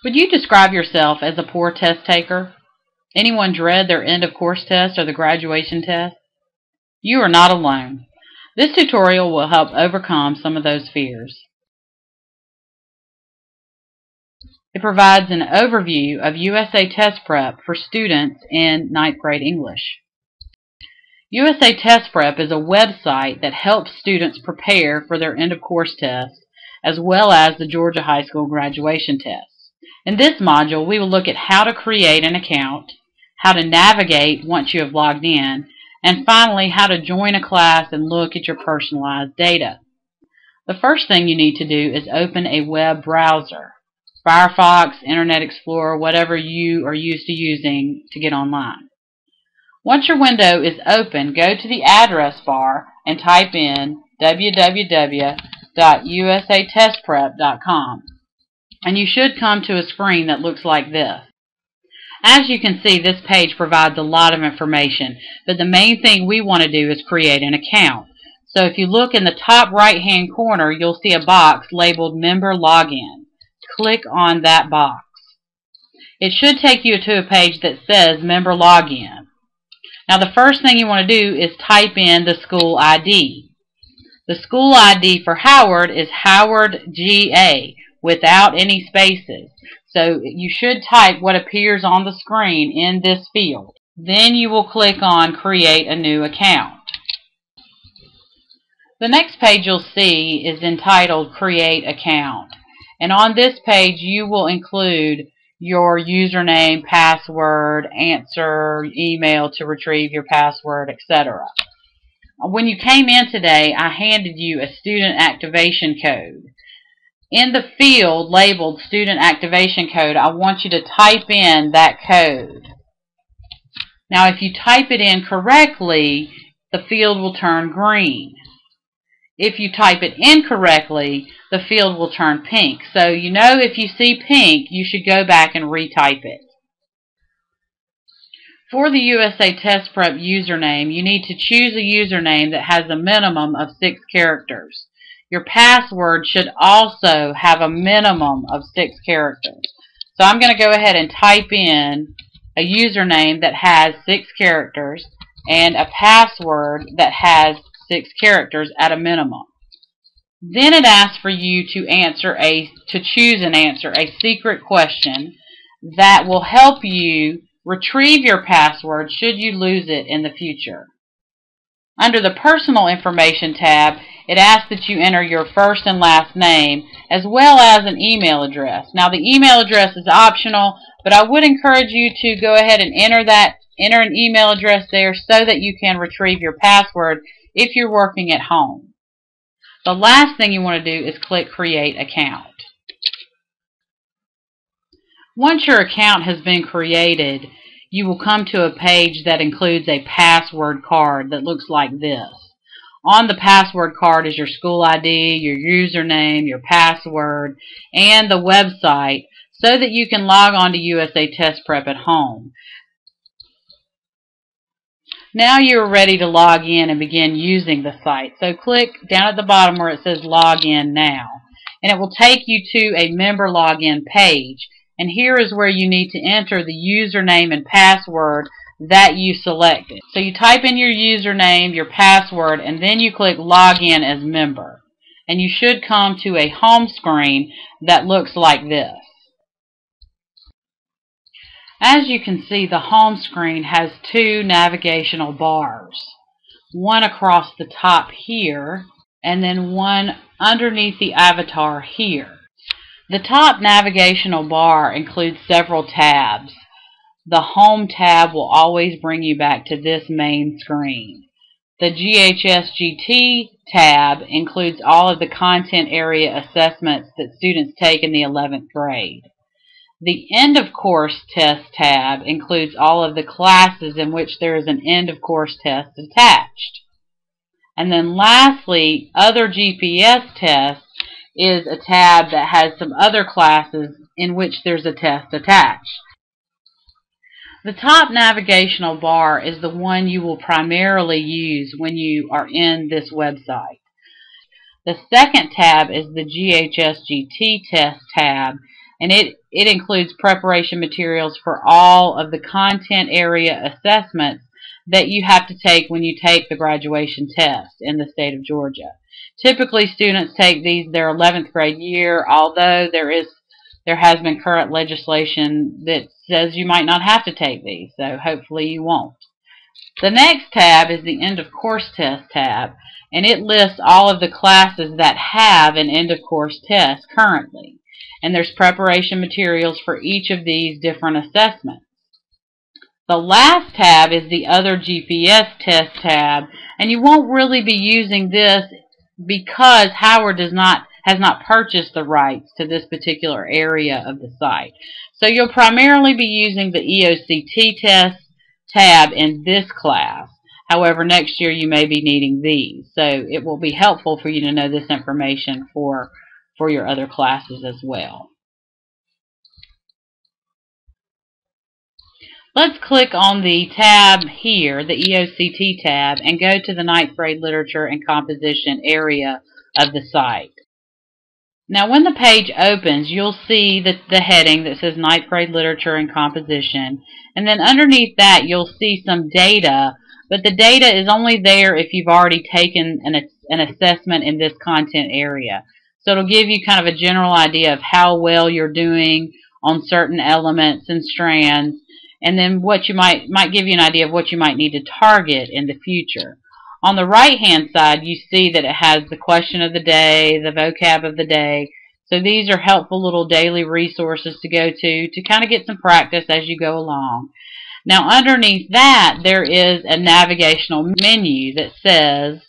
Would you describe yourself as a poor test taker? Anyone dread their end of course test or the graduation test? You are not alone. This tutorial will help overcome some of those fears. It provides an overview of USA Test Prep for students in 9th grade English. USA Test Prep is a website that helps students prepare for their end of course test as well as the Georgia High School graduation test. In this module, we will look at how to create an account, how to navigate once you have logged in, and finally how to join a class and look at your personalized data. The first thing you need to do is open a web browser. Firefox, Internet Explorer, whatever you are used to using to get online. Once your window is open, go to the address bar and type in www.usatestprep.com, and you should come to a screen that looks like this. As you can see, this page provides a lot of information, but the main thing we want to do is create an account. So if you look in the top right hand corner, you'll see a box labeled Member Login. Click on that box. It should take you to a page that says Member Login. Now the first thing you want to do is type in the school ID. The school ID for Howard is Howard GA without any spaces. So you should type what appears on the screen in this field. Then you will click on Create a New Account. The next page you'll see is entitled Create Account. And on this page you will include your username, password, answer, email to retrieve your password, etc. When you came in today, I handed you a student activation code. In the field labeled Student Activation Code, I want you to type in that code. Now if you type it in correctly, the field will turn green. If you type it incorrectly, the field will turn pink. So you know if you see pink, you should go back and retype it. For the USA Test Prep username, you need to choose a username that has a minimum of 6 characters. Your password should also have a minimum of 6 characters. So I'm going to go ahead and type in a username that has 6 characters and a password that has 6 characters at a minimum. Then it asks for you to choose and answer a secret question that will help you retrieve your password should you lose it in the future. Under the Personal Information tab, it asks that you enter your first and last name as well as an email address. Now the email address is optional, but I would encourage you to go ahead and enter an email address there so that you can retrieve your password if you're working at home. The last thing you want to do is click Create Account. Once your account has been created, you will come to a page that includes a password card that looks like this. On the password card is your school ID, your username, your password, and the website so that you can log on to USA Test Prep at home. Now you're ready to log in and begin using the site. So click down at the bottom where it says Log In Now. And it will take you to a member login page. And here is where you need to enter the username and password that you selected. So you type in your username, your password, and then you click Log In as Member. And you should come to a home screen that looks like this. As you can see, the home screen has 2 navigational bars. One across the top here, and then one underneath the avatar here. The top navigational bar includes several tabs. The Home tab will always bring you back to this main screen. The GHSGT tab includes all of the content area assessments that students take in the 11th grade. The End of Course Test tab includes all of the classes in which there is an end of course test attached. And then lastly, Other GPS Tests is a tab that has some other classes in which there's a test attached. The top navigational bar is the one you will primarily use when you are in this website. The second tab is the GHSGT Test tab. and it includes preparation materials for all of the content area assessments that you have to take when you take the graduation test in the state of Georgia. Typically, students take these their 11th grade year, although there has been current legislation that says you might not have to take these, so hopefully you won't. The next tab is the end of course test tab, and it lists all of the classes that have an end of course test currently. And there's preparation materials for each of these different assessments. The last tab is the other GPS test tab, and you won't really be using this because Howard has not purchased the rights to this particular area of the site. So you'll primarily be using the EOCT test tab in this class. However, next year you may be needing these. So it will be helpful for you to know this information for your other classes as well. Let's click on the tab here, the EOCT tab, and go to the 9th grade literature and composition area of the site. Now when the page opens, you'll see the heading that says 9th grade literature and composition, and then underneath that you'll see some data, but the data is only there if you've already taken an assessment in this content area. So it'll give you kind of a general idea of how well you're doing on certain elements and strands, and then what you might give you an idea of what you might need to target in the future. On the right-hand side, you see that it has the question of the day, the vocab of the day. So these are helpful little daily resources to go to kind of get some practice as you go along. Now underneath that, there is a navigational menu that says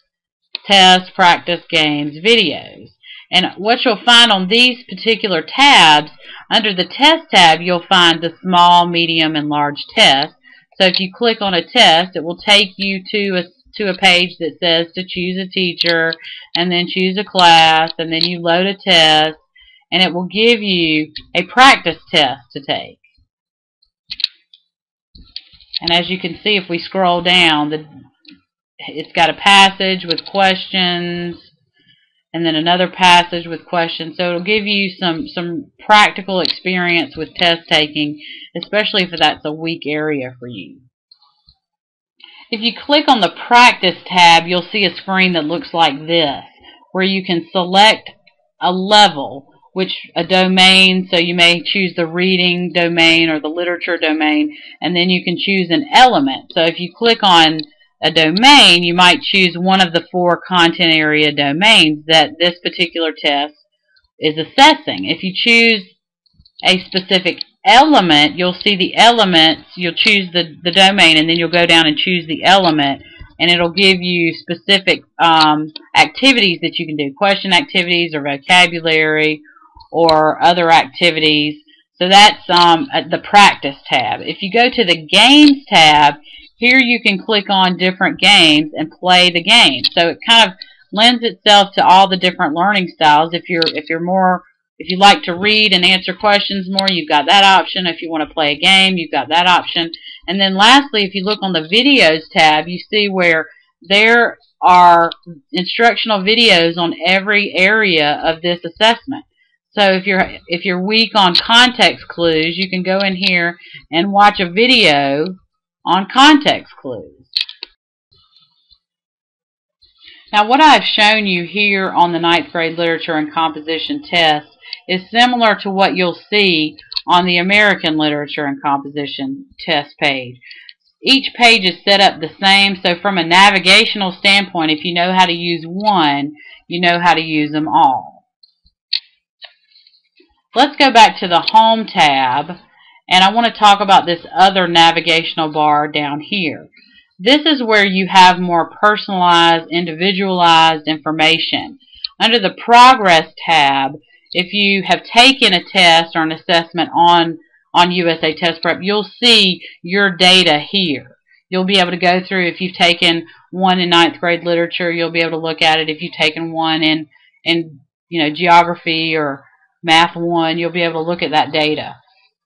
Tests, Practice, Games, Videos. And what you'll find on these particular tabs, under the Test tab, you'll find the small, medium, and large tests. So if you click on a test, it will take you to a page that says to choose a teacher, and then choose a class, and then you load a test, and it will give you a practice test to take. And as you can see, if we scroll down, it's got a passage with questions, and then another passage with questions. So it'll give you some practical experience with test taking, especially if that's a weak area for you. If you click on the Practice tab, you'll see a screen that looks like this, where you can select a level, a domain, so you may choose the reading domain or the literature domain, and then you can choose an element. So if you click on a domain, you might choose one of the 4 content area domains that this particular test is assessing. If you choose a specific element, you'll see the elements, you'll choose the domain, and then you'll go down and choose the element, and it'll give you specific activities that you can do, question activities or vocabulary or other activities. So that's the Practice tab. If you go to the Games tab, here you can click on different games and play the game. So it kind of lends itself to all the different learning styles. If you like to read and answer questions more, you've got that option. If you want to play a game, you've got that option. And then lastly, if you look on the Videos tab, you see where there are instructional videos on every area of this assessment. So if you're weak on context clues, you can go in here and watch a video on context clues. Now what I've shown you here on the 9th grade literature and composition test is similar to what you'll see on the American literature and composition test page. Each page is set up the same, so from a navigational standpoint, if you know how to use one, you know how to use them all. Let's go back to the Home tab, and I want to talk about this other navigational bar down here. This is where you have more personalized, individualized information. Under the Progress tab, if you have taken a test or an assessment on USA Test Prep, you'll see your data here. You'll be able to go through, if you've taken one in 9th grade literature, you'll be able to look at it. If you've taken one in geography or Math 1, you'll be able to look at that data.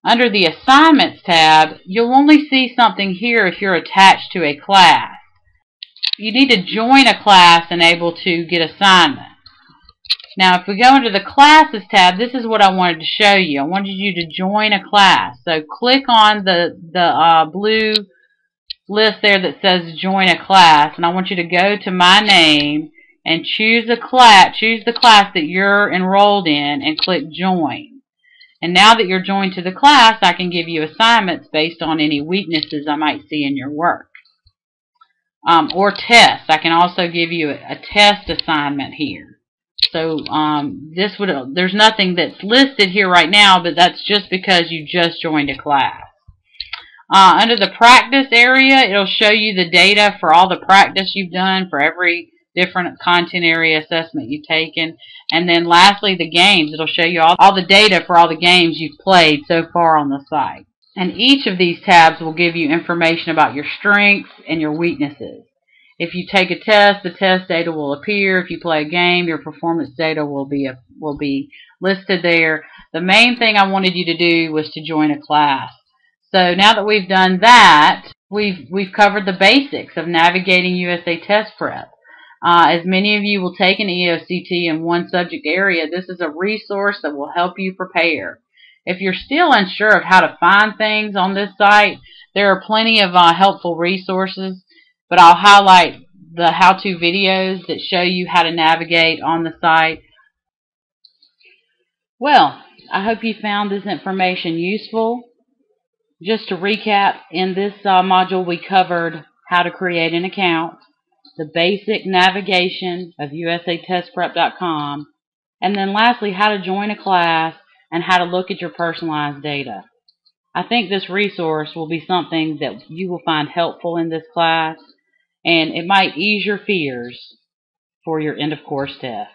Under the Assignments tab, you'll only see something here if you're attached to a class. You need to join a class and able to get assignment. Now, if we go into the Classes tab, this is what I wanted to show you. I wanted you to join a class. So click on the blue list there that says Join a Class, and I want you to go to My Name and choose the class that you're enrolled in, and click Join. And now that you're joined to the class, I can give you assignments based on any weaknesses I might see in your work. Or tests. I can also give you a test assignment here. So there's nothing that's listed here right now, but that's just because you just joined a class. Under the practice area, it'll show you the data for all the practice you've done for every different content area assessment you've taken. And then lastly, the games. It'll show you all the data for all the games you've played so far on the site. And each of these tabs will give you information about your strengths and your weaknesses. If you take a test, the test data will appear. If you play a game, your performance data will be listed there. The main thing I wanted you to do was to join a class. So now that we've done that, we've covered the basics of navigating USA Test Prep. As many of you will take an EOCT in one subject area, this is a resource that will help you prepare. If you're still unsure of how to find things on this site, there are plenty of helpful resources, but I'll highlight the how-to videos that show you how to navigate on the site. Well, I hope you found this information useful. Just to recap, in this module we covered how to create an account, the basic navigation of usatestprep.com, and then lastly how to join a class and how to look at your personalized data. I think this resource will be something that you will find helpful in this class, and it might ease your fears for your end of course test.